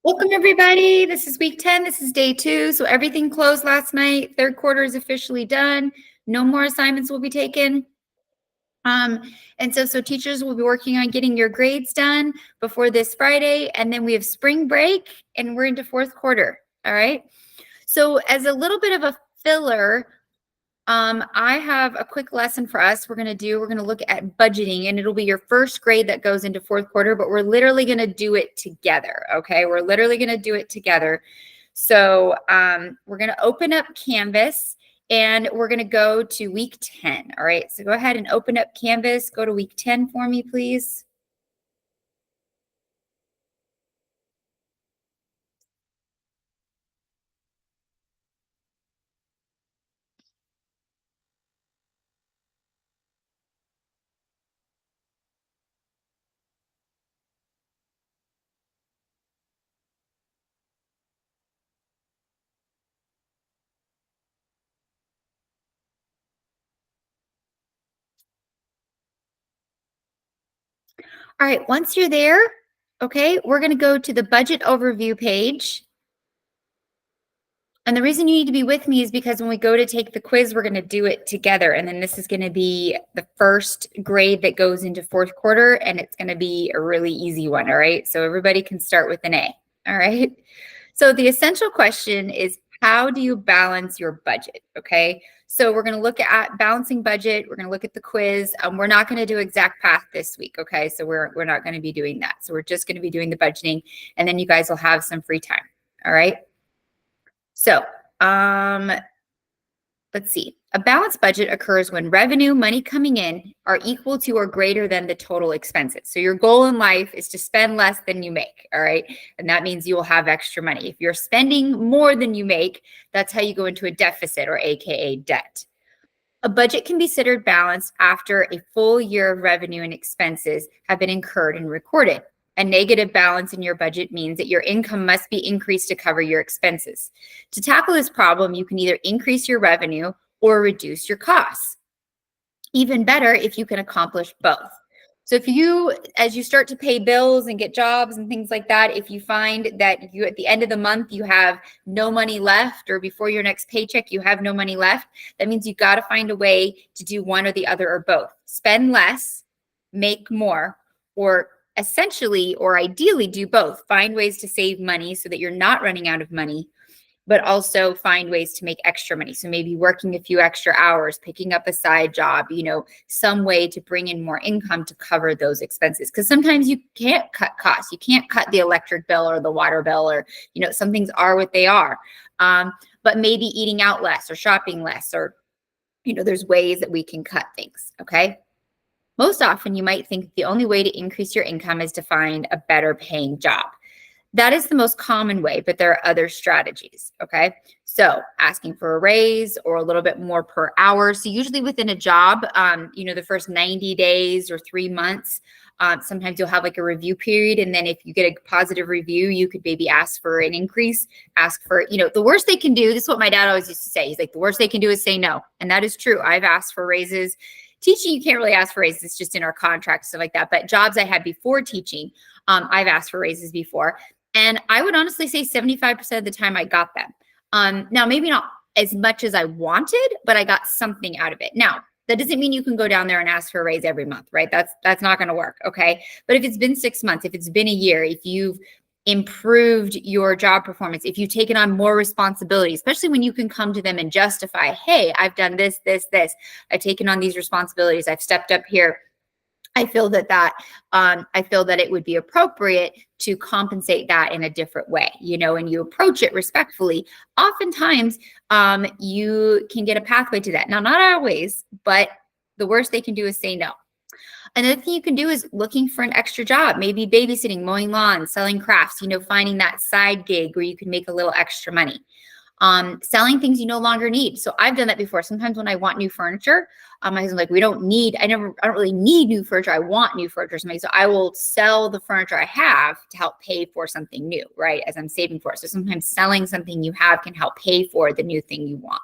Welcome, everybody. This is week 10. This is day 2. So everything closed last night. Third quarter is officially done. No more assignments will be taken. And so teachers will be working on getting your grades done before this Friday. And then we have spring break and we're into fourth quarter. All right. So as a little bit of a filler, I have a quick lesson for us. We're going to look at budgeting, and it'll be your first grade that goes into fourth quarter, but we're literally going to do it together. Okay. We're literally going to do it together. So we're going to open up Canvas and we're going to go to week 10. All right. So go ahead and open up Canvas. Go to week 10 for me, please. All right. Once you're there, okay, we're going to go to the budget overview page. And the reason you need to be with me is because when we go to take the quiz, we're going to do it together. And then this is going to be the first grade that goes into fourth quarter, and it's going to be a really easy one. All right. So everybody can start with an A. All right. So the essential question is, how do you balance your budget? Okay. So we're going to look at balancing budget. We're going to look at the quiz. We're not going to do exact path this week. Okay. So we're not going to be doing that. So we're just going to be doing the budgeting, and then you guys will have some free time. All right. So let's see. A balanced budget occurs when revenue, money coming in, are equal to or greater than the total expenses. So your goal in life is to spend less than you make, all right? And that means you will have extra money. If you're spending more than you make, that's how you go into a deficit, or AKA debt. A budget can be considered balanced after a full year of revenue and expenses have been incurred and recorded. A negative balance in your budget means that your income must be increased to cover your expenses. To tackle this problem, you can either increase your revenue or reduce your costs. Even better if you can accomplish both. So if you, as you start to pay bills and get jobs and things like that, if you find that you at the end of the month you have no money left, or before your next paycheck you have no money left, that means you got to find a way to do one or the other or both. Spend less, make more, or essentially or ideally do both. Find ways to save money so that you're not running out of money, but also find ways to make extra money. So maybe working a few extra hours, picking up a side job, some way to bring in more income to cover those expenses. Because sometimes you can't cut costs. You can't cut the electric bill or the water bill, or, some things are what they are. But maybe eating out less or shopping less, or, there's ways that we can cut things, okay? Most often, you might think the only way to increase your income is to find a better paying job. That is the most common way, but there are other strategies, okay? So asking for a raise or a little bit more per hour. So usually within a job, the first 90 days or 3 months, sometimes you'll have like a review period. And then if you get a positive review, you could maybe ask for an increase, ask for, the worst they can do. This is what my dad always used to say. He's like, the worst they can do is say no. And that is true. I've asked for raises. Teaching, you can't really ask for raises. It's just in our contracts, stuff like that. But jobs I had before teaching, I've asked for raises before. And I would honestly say 75% of the time I got them. Now, maybe not as much as I wanted, but I got something out of it. Now, that doesn't mean you can go down there and ask for a raise every month, right? That's not going to work, okay? But if it's been 6 months, if it's been a year, if you've improved your job performance, if you've taken on more responsibility, especially when you can come to them and justify, hey, I've done this, this, this. I've taken on these responsibilities. I've stepped up here. I feel that it would be appropriate to compensate that in a different way, and you approach it respectfully. Oftentimes, you can get a pathway to that. Now, not always, but the worst they can do is say no. Another thing you can do is looking for an extra job, maybe babysitting, mowing lawns, selling crafts, finding that side gig where you can make a little extra money. Selling things you no longer need. So I've done that before. Sometimes when I want new furniture, my husband's like, I don't really need new furniture. I want new furniture. So I will sell the furniture I have to help pay for something new, right? As I'm saving for it. So sometimes selling something you have can help pay for the new thing you want.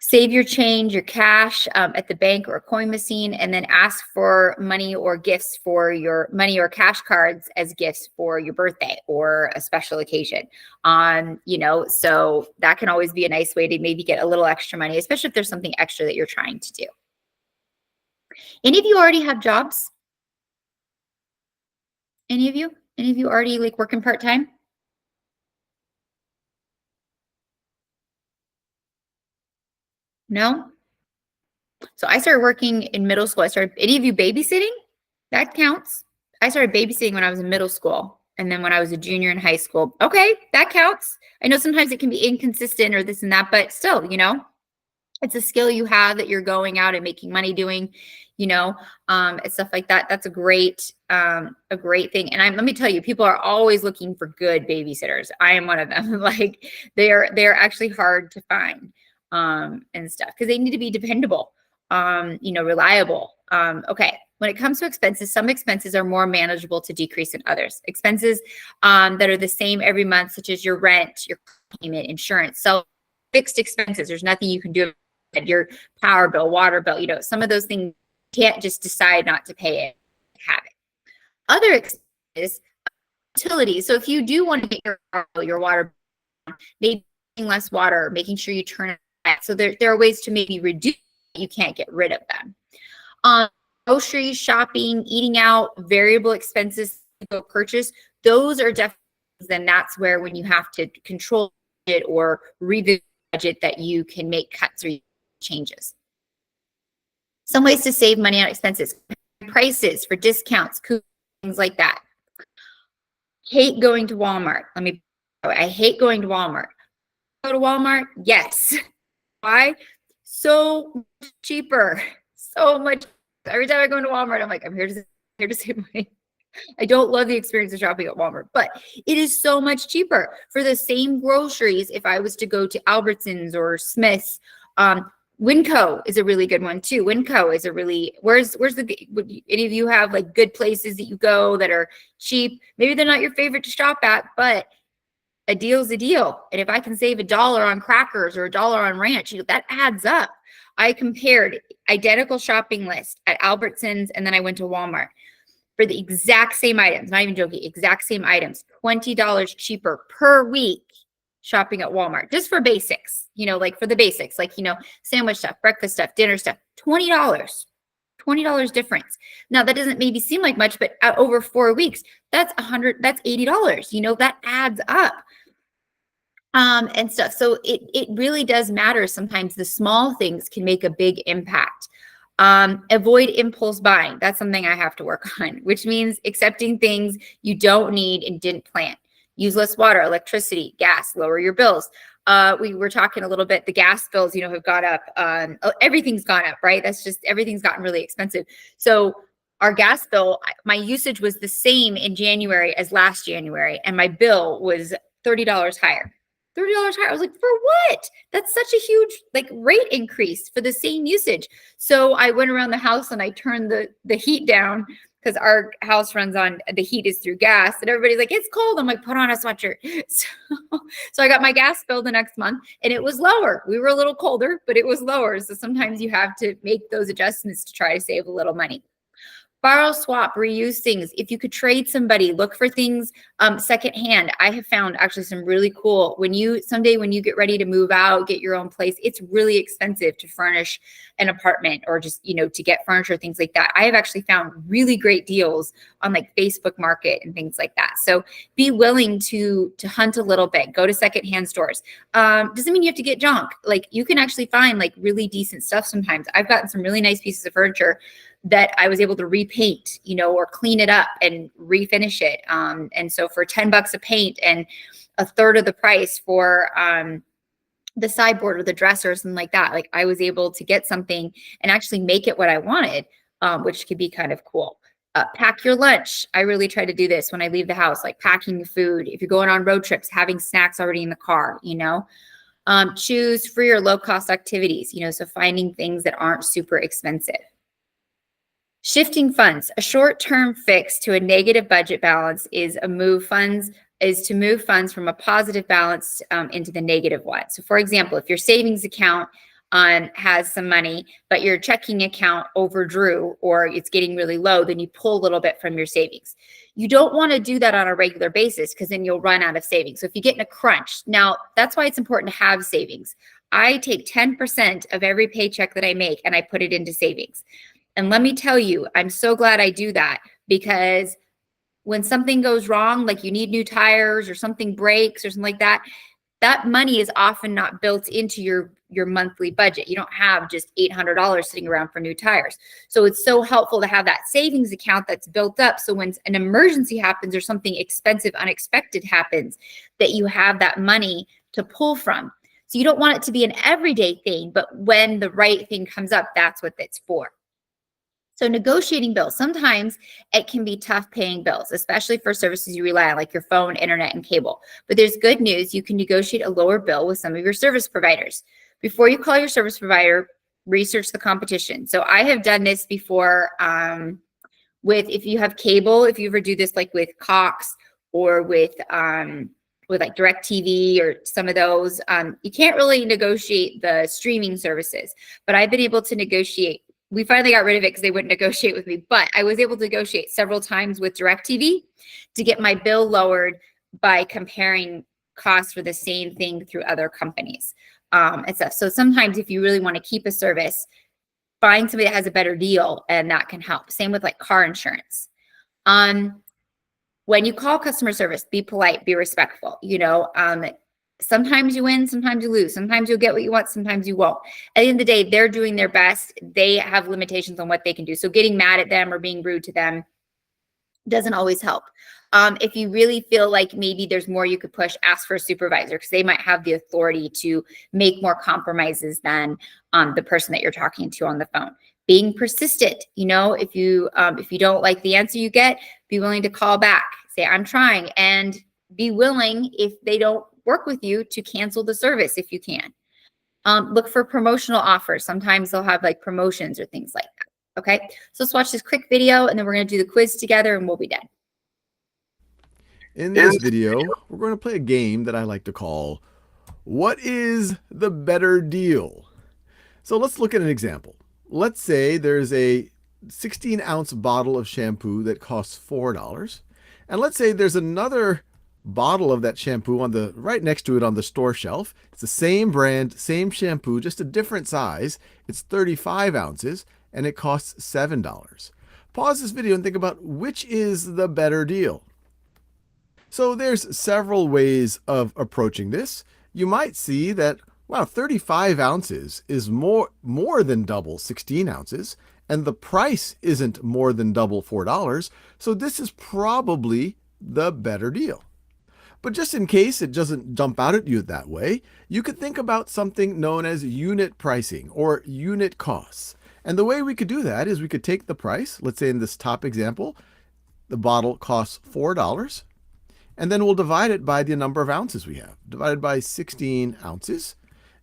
Save your change, your cash at the bank or a coin machine, and then ask for money or gifts for your money or cash cards as gifts for your birthday or a special occasion. So that can always be a nice way to maybe get a little extra money, especially if there's something extra that you're trying to do. Any of you already have jobs? Any of you? Any of you already like working part-time? No? So I started working in middle school. Any of you babysitting? That counts. I started babysitting when I was in middle school. And then when I was a junior in high school. Okay, that counts. I know sometimes it can be inconsistent or this and that, but still, it's a skill you have that you're going out and making money doing, and stuff like that. That's a great thing. And let me tell you, people are always looking for good babysitters. I am one of them. Like they're actually hard to find, and stuff because they need to be dependable, reliable. Okay. When it comes to expenses, some expenses are more manageable to decrease than others. Expenses that are the same every month, such as your rent, your payment, insurance. So fixed expenses, there's nothing you can do. Your power bill, water bill, some of those things you can't just decide not to pay it, have it. Other expenses, utilities. So if you do want to get your water bill, maybe less water, making sure you turn it back. So there are ways to maybe reduce. You can't get rid of them. Groceries, shopping, eating out, variable expenses to go purchase. Those are definitely. Then that's where when you have to control it or revisit budget that you can make cuts or changes. Some ways to save money on expenses, prices for discounts, coupons, things like that. Hate going to Walmart. I hate going to Walmart. Go to Walmart? Yes. Why? So much cheaper. So much. Every time I go into Walmart, I'm like, I'm here to save money. I don't love the experience of shopping at Walmart, but it is so much cheaper for the same groceries. If I was to go to Albertsons or Smith's, Winco is a really good one too. Winco is a really, any of you have like good places that you go that are cheap? Maybe they're not your favorite to shop at, but a deal's a deal. And if I can save $1 on crackers or $1 on ranch, that adds up. I compared identical shopping list at Albertsons and then I went to Walmart. For the exact same items, not even joking, exact same items, $20 cheaper per week shopping at Walmart, just for basics, like for the basics, like, sandwich stuff, breakfast stuff, dinner stuff, $20 difference. Now that doesn't maybe seem like much, but over 4 weeks, that's $80, that adds up. And stuff. So it really does matter. Sometimes the small things can make a big impact. Avoid impulse buying. That's something I have to work on, which means accepting things you don't need and didn't plan. Use less water, electricity, gas, lower your bills. We were talking a little bit, the gas bills, have gone up. Everything's gone up, right? Everything's gotten really expensive. So our gas bill, my usage was the same in January as last January, and my bill was $30 higher. $30 higher. I was like, for what? That's such a huge rate increase for the same usage. So I went around the house and I turned the heat down because our house runs on the heat is through gas. And everybody's like, it's cold. I'm like, put on a sweatshirt. So I got my gas bill the next month and it was lower. We were a little colder, but it was lower. So sometimes you have to make those adjustments to try to save a little money. Borrow, swap, reuse things. If you could trade somebody, look for things secondhand. I have found actually some really cool, someday when you get ready to move out, get your own place, it's really expensive to furnish an apartment or just, to get furniture, things like that. I have actually found really great deals on Facebook Market and things like that. So be willing to hunt a little bit, go to secondhand stores. Doesn't mean you have to get junk. You can actually find really decent stuff sometimes. I've gotten some really nice pieces of furniture that I was able to repaint, or clean it up and refinish it. And so for $10 a paint and a third of the price for the sideboard or the dresser or something like that, I was able to get something and actually make it what I wanted, which could be kind of cool. Pack your lunch. I really try to do this when I leave the house, packing the food. If you're going on road trips, having snacks already in the car, choose free or low cost activities, so finding things that aren't super expensive. Shifting funds. A short-term fix to a negative budget balance is to move funds from a positive balance into the negative one. So for example, if your savings account has some money, but your checking account overdrew or it's getting really low, then you pull a little bit from your savings. You don't want to do that on a regular basis because then you'll run out of savings. So if you get in a crunch, now that's why it's important to have savings. I take 10% of every paycheck that I make and I put it into savings. And let me tell you, I'm so glad I do that, because when something goes wrong, like you need new tires or something breaks or something like that, that money is often not built into your monthly budget. You don't have just $800 sitting around for new tires. So it's so helpful to have that savings account that's built up. So when an emergency happens or something expensive, unexpected happens, that you have that money to pull from. So you don't want it to be an everyday thing, but when the right thing comes up, that's what it's for. So negotiating bills, sometimes it can be tough paying bills, especially for services you rely on, like your phone, internet, and cable. But there's good news. You can negotiate a lower bill with some of your service providers. Before you call your service provider, research the competition. So I have done this before if you have cable, if you ever do this like with Cox or with like DirecTV or some of those, you can't really negotiate the streaming services, but I've been able to negotiate. We finally got rid of it because they wouldn't negotiate with me, but I was able to negotiate several times with DirecTV to get my bill lowered by comparing costs for the same thing through other companies and stuff. So sometimes if you really want to keep a service, find somebody that has a better deal, and that can help. Same with like car insurance. When you call customer service, be polite, be respectful. Sometimes you win, sometimes you lose. Sometimes you'll get what you want, sometimes you won't. At the end of the day, they're doing their best. They have limitations on what they can do. So getting mad at them or being rude to them doesn't always help. If you really feel like maybe there's more you could push, ask for a supervisor, because they might have the authority to make more compromises than the person that you're talking to on the phone. Being persistent, if you don't like the answer you get, be willing to call back. Say, I'm trying, and be willing, if they don't work with you, to cancel the service if you can. Look for promotional offers. Sometimes they'll have like promotions or things like that. Okay, so let's watch this quick video and then we're going to do the quiz together and we'll be done. In this video, we're going to play a game that I like to call, What is the Better Deal? So let's look at an example. Let's say there's a 16-ounce bottle of shampoo that costs $4. And let's say there's another bottle of that shampoo right next to it on the store shelf. It's the same brand, same shampoo, just a different size. It's 35 ounces and it costs $7. Pause this video and think about which is the better deal. So there's several ways of approaching this. You might see that, wow, 35 ounces is more than double 16 ounces, and the price isn't more than double $4. So this is probably the better deal. But just in case it doesn't jump out at you that way, you could think about something known as unit pricing or unit costs. And the way we could do that is we could take the price. Let's say in this top example, the bottle costs $4. And then we'll divide it by the number of ounces we have. Divided by 16 ounces,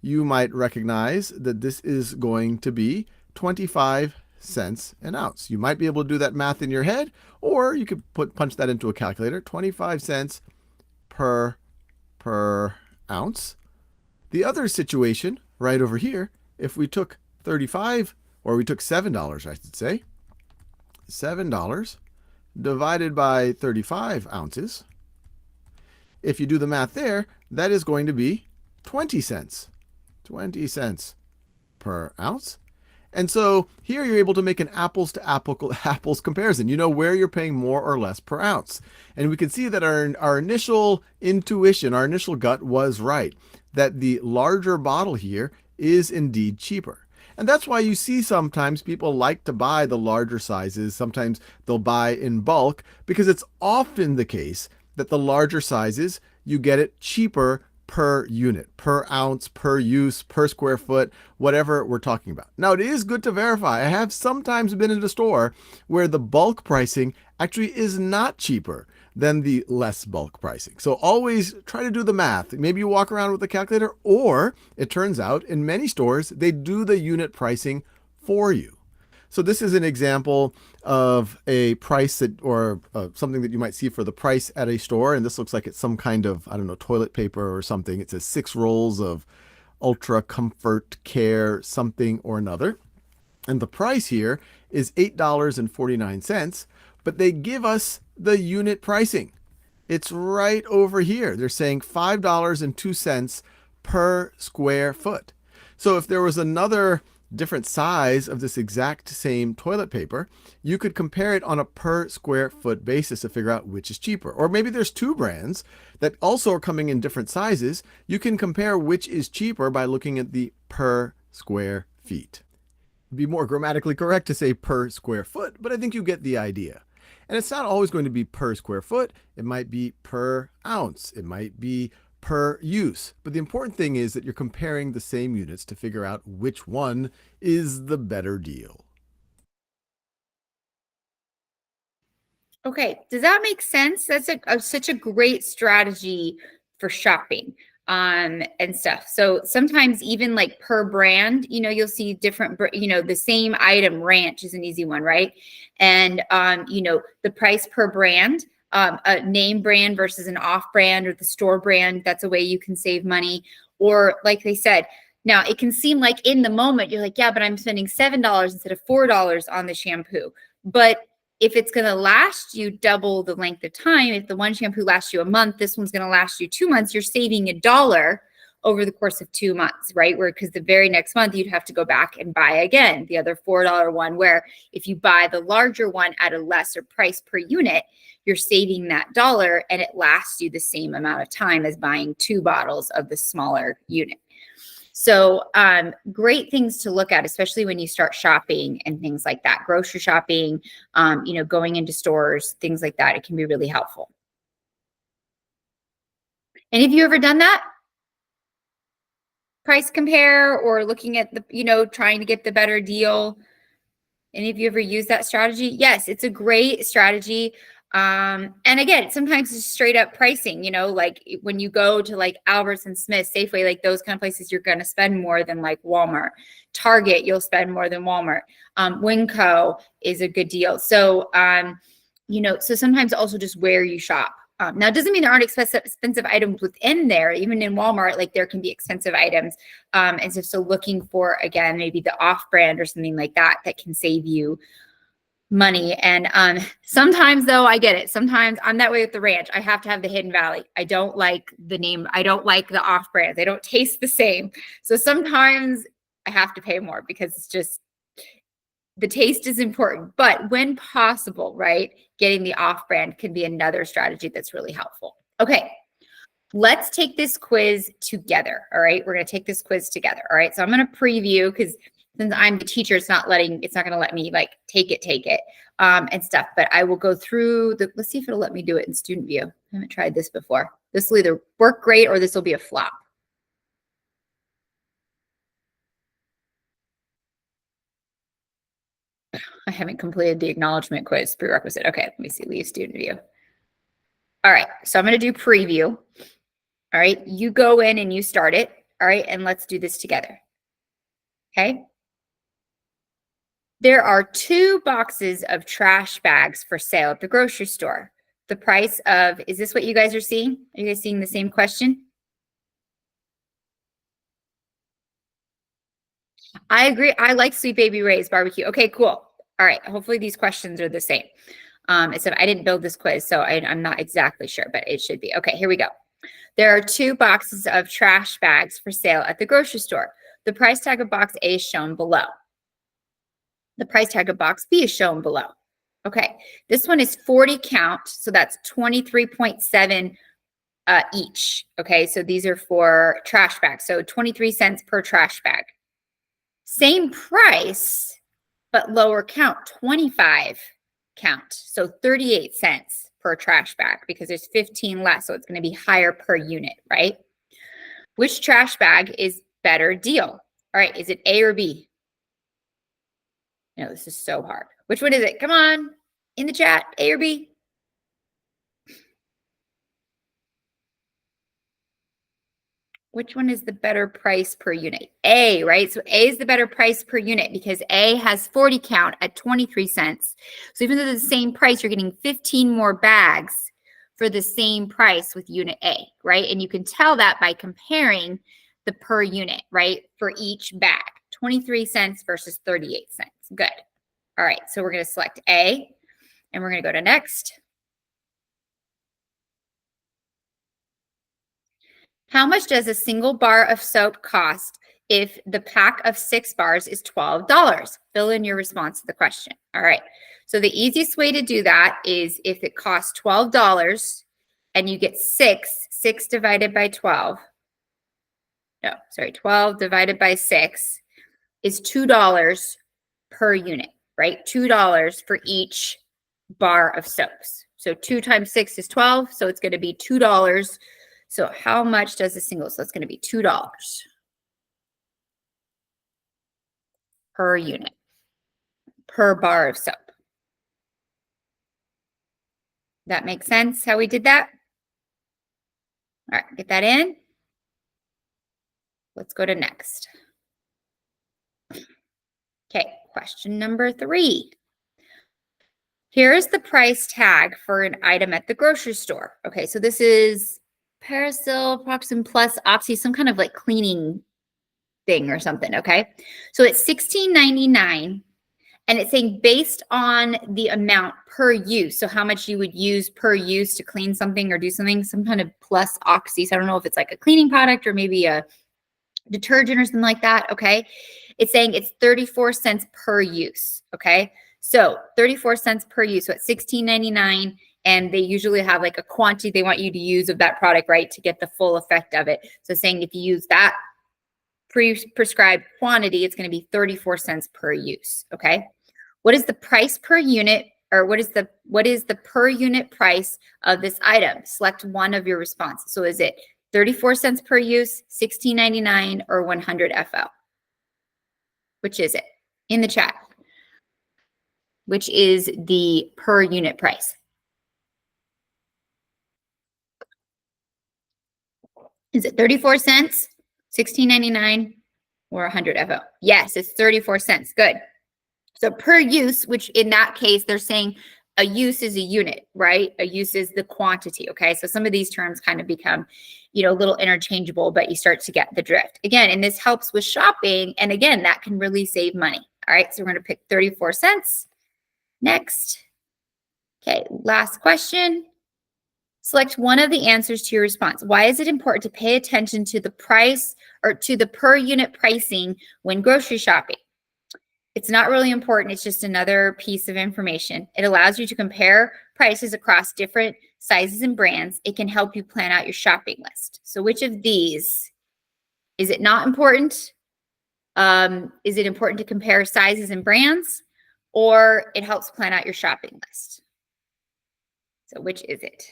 you might recognize that this is going to be 25 cents an ounce. You might be able to do that math in your head, or you could punch that into a calculator. 25 cents per ounce. The other situation right over here, if we took 35, or we took $7, I should say, $7 divided by 35 ounces, if you do the math there, that is going to be 20 cents. 20 cents per ounce. And so here you're able to make an apples to apples comparison. You know where you're paying more or less per ounce. And we can see that our initial intuition, our initial gut was right, that the larger bottle here is indeed cheaper. And that's why you see sometimes people like to buy the larger sizes. Sometimes they'll buy in bulk because it's often the case that the larger sizes, you get it cheaper per unit, per ounce, per use, per square foot, whatever we're talking about. Now, it is good to verify. I have sometimes been in a store where the bulk pricing actually is not cheaper than the less bulk pricing. So always try to do the math. Maybe you walk around with a calculator, or it turns out in many stores, they do the unit pricing for you. So this is an example of a price or something that you might see for the price at a store. And this looks like it's some kind of, I don't know, toilet paper or something. It says 6 rolls of Ultra, Comfort, Care, something or another. And the price here is $8.49, but they give us the unit pricing. It's right over here. They're saying $5.02 per square foot. So if there was another different size of this exact same toilet paper, you could compare it on a per square foot basis to figure out which is cheaper. Or maybe there's two brands that also are coming in different sizes. You can compare which is cheaper by looking at the per square feet. It'd be more grammatically correct to say per square foot, but I think you get the idea. And it's not always going to be per square foot. It might be per ounce. It might be per use. But the important thing is that you're comparing the same units to figure out which one is the better deal. Okay, does that make sense? That's such a great strategy for shopping and stuff. So sometimes even like per brand, you'll see different, the same item. Ranch is an easy one, right? And the price per brand, a name brand versus an off brand or the store brand, that's a way you can save money. Or like they said, now it can seem like in the moment you're like, yeah, but I'm spending $7 instead of $4 on the shampoo. But if it's going to last you double the length of time, if the one shampoo lasts you a month, this one's going to last you 2 months, you're saving $1 over the course of 2 months, right? Because the very next month you'd have to go back and buy again the other $4 one, where if you buy the larger one at a lesser price per unit, you're saving that dollar and it lasts you the same amount of time as buying 2 bottles of the smaller unit. So great things to look at, especially when you start shopping and things like that, grocery shopping, going into stores, things like that. It can be really helpful. Any of you ever done that? Price compare or looking at the, trying to get the better deal? Any of you ever use that strategy? Yes, it's a great strategy. And again, sometimes it's straight up pricing, like when you go to like Albertsons, Smith, Safeway, like those kind of places, you're going to spend more than like Walmart. Target, you'll spend more than Walmart. Winco is a good deal. So, so sometimes also just where you shop. Now, it doesn't mean there aren't expensive items within there. Even in Walmart, like there can be expensive items. And so looking for, again, maybe the off brand or something like that can save you money. And sometimes though, I get it. Sometimes I'm that way with the ranch. I have to have the Hidden Valley. I don't like the name. I don't like the off brands. They don't taste the same. So sometimes I have to pay more because it's just, the taste is important. But when possible, right, getting the off brand can be another strategy that's really helpful. Okay. Let's take this quiz together. All right. We're going to take this quiz together. All right. So I'm going to preview because since I'm the teacher, it's not going to let me like take it and stuff, but I will go through let's see if it'll let me do it in student view. I haven't tried this before. This will either work great or this will be a flop. I haven't completed the acknowledgement quiz prerequisite. Okay, let me see, leave student view. All right, so I'm going to do preview. All right, you go in and you start it. All right, and let's do this together. Okay. There are 2 boxes of trash bags for sale at the grocery store. The price of, is this what you guys are seeing? Are you guys seeing the same question? I agree. I like Sweet Baby Ray's barbecue. Okay, cool. All right. Hopefully these questions are the same. Except I didn't build this quiz, so I'm not exactly sure, but it should be. Okay, here we go. There are 2 boxes of trash bags for sale at the grocery store. The price tag of box A is shown below. The price tag of box B is shown below. Okay, this one is 40 count, so that's 23.7 each. Okay, so these are for trash bags, so 23 cents per trash bag. Same price, but lower count, 25 count, so 38 cents per trash bag because there's 15 less, so it's going to be higher per unit, right? Which trash bag is better deal? All right, is it A or B? No, this is so hard. Which one is it? Come on, in the chat, A or B? Which one is the better price per unit? A, right? So A is the better price per unit because A has 40 count at 23 cents. So even though they're the same price, you're getting 15 more bags for the same price with unit A, right? And you can tell that by comparing the per unit, right, for each bag. 23 cents versus 38 cents. Good. All right, so we're going to select A, and we're going to go to next. How much does a single bar of soap cost if the pack of 6 bars is $12? Fill in your response to the question. All right. So the easiest way to do that is if it costs $12 and you get 6 divided by 12. No, sorry, 12 divided by 6 is $2 per unit, right? $2 for each bar of soaps. So 2 times 6 is 12. So it's going to be $2. So how much does a single? So it's going to be $2 per unit, per bar of soap. That makes sense how we did that? All right, get that in. Let's go to next. Okay, question number 3. Here is the price tag for an item at the grocery store. Okay, so this is Parasil, Proxim Plus, Oxy, some kind of like cleaning thing or something, okay? So it's $16.99, and it's saying based on the amount per use, so how much you would use per use to clean something or do something, some kind of Plus Oxy. So I don't know if it's like a cleaning product or maybe a detergent or something like that, okay? It's saying it's 34 cents per use, okay? So 34 cents per use, so it's $16.99, and they usually have like a quantity they want you to use of that product, right, to get the full effect of it. So saying if you use that prescribed quantity, it's going to be 34 cents per use, okay? What is the price per unit, or what is the per unit price of this item? Select one of your responses. So is it 34 cents per use, $16.99, or 100 FL? Which is it? In the chat. Which is the per unit price? Is it 34 cents, $16.99, or 100 FL? Yes, it's 34 cents. Good. So per use, which in that case, they're saying a use is a unit, right? A use is the quantity, okay? So some of these terms kind of become, a little interchangeable, but you start to get the drift. Again, and this helps with shopping, and again, that can really save money. All right, so we're going to pick 34 cents. Next. Okay, last question. Select one of the answers to your response. Why is it important to pay attention to the price or to the per unit pricing when grocery shopping? It's not really important. It's just another piece of information. It allows you to compare prices across different sizes and brands. It can help you plan out your shopping list. So which of these is it not important? Is it important to compare sizes and brands, or it helps plan out your shopping list? So which is it?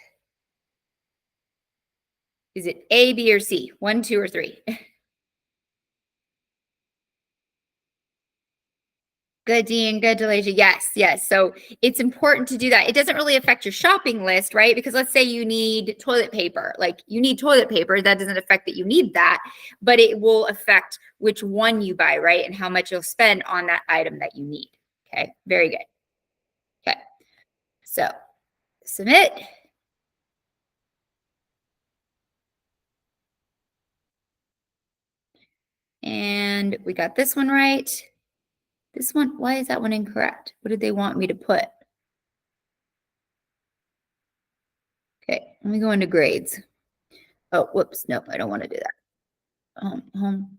Is it A, B, or C? 1, 2, or 3? Good, Dean. Good, Delasia. Yes, yes. So it's important to do that. It doesn't really affect your shopping list, right? Because let's say you need toilet paper. Like you need toilet paper. That doesn't affect that you need that, but it will affect which one you buy, right? And how much you'll spend on that item that you need. Okay, very good. Okay, so submit. And we got this one right. This one, why is that one incorrect? What did they want me to put? Okay, let me go into grades. Oh, whoops. Nope, I don't want to do that. Home.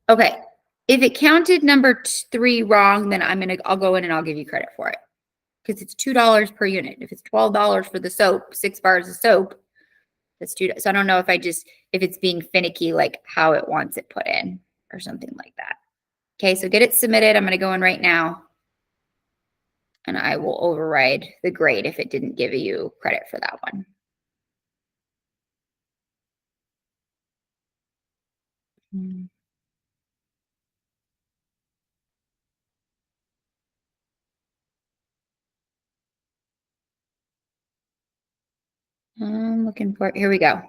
Okay, if it counted number 3 wrong, then I'll go in and I'll give you credit for it because it's $2 per unit. If it's $12 for the soap, 6 bars of soap, that's $2. So I don't know if it's being finicky, like how it wants it put in or something like that. Okay, so get it submitted. I'm going to go in right now, and I will override the grade if it didn't give you credit for that one. I'm looking for it. Here we go.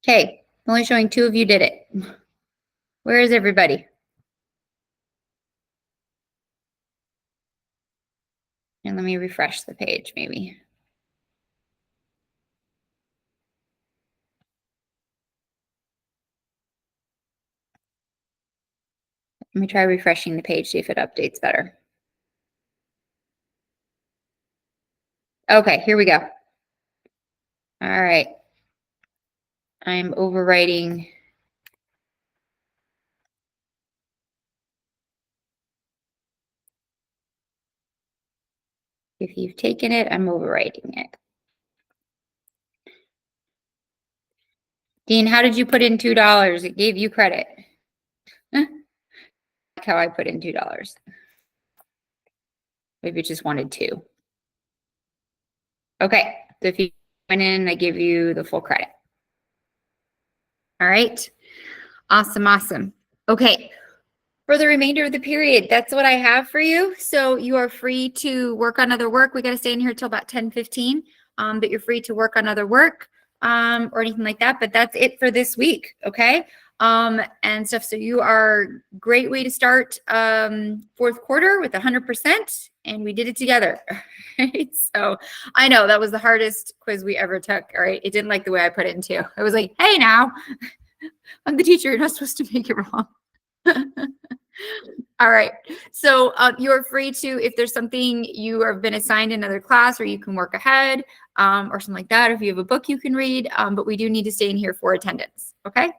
Okay, only showing 2 of you did it. Where is everybody? And let me refresh the page maybe. Let me try refreshing the page, see if it updates better. Okay, here we go. All right. I'm overwriting. If you've taken it, I'm overwriting it. Dean, how did you put in $2? It gave you credit. That's how I put in $2. Maybe it just wanted 2. Okay, so if you went in, I give you the full credit. All right, awesome. Okay, for the remainder of the period, that's what I have for you. So you are free to work on other work. We got to stay in here till about 10:15, but you're free to work on other work or anything like that. But that's it for this week, okay? And stuff. So you are great way to start fourth quarter with 100%, and we did it together. Right? So I know that was the hardest quiz we ever took. All right, it didn't like the way I put it in too. I was like, hey, now I'm the teacher. You're not supposed to make it wrong. All right. So you're free to, if there's something you have been assigned another class, or you can work ahead or something like that. If you have a book you can read, but we do need to stay in here for attendance. Okay.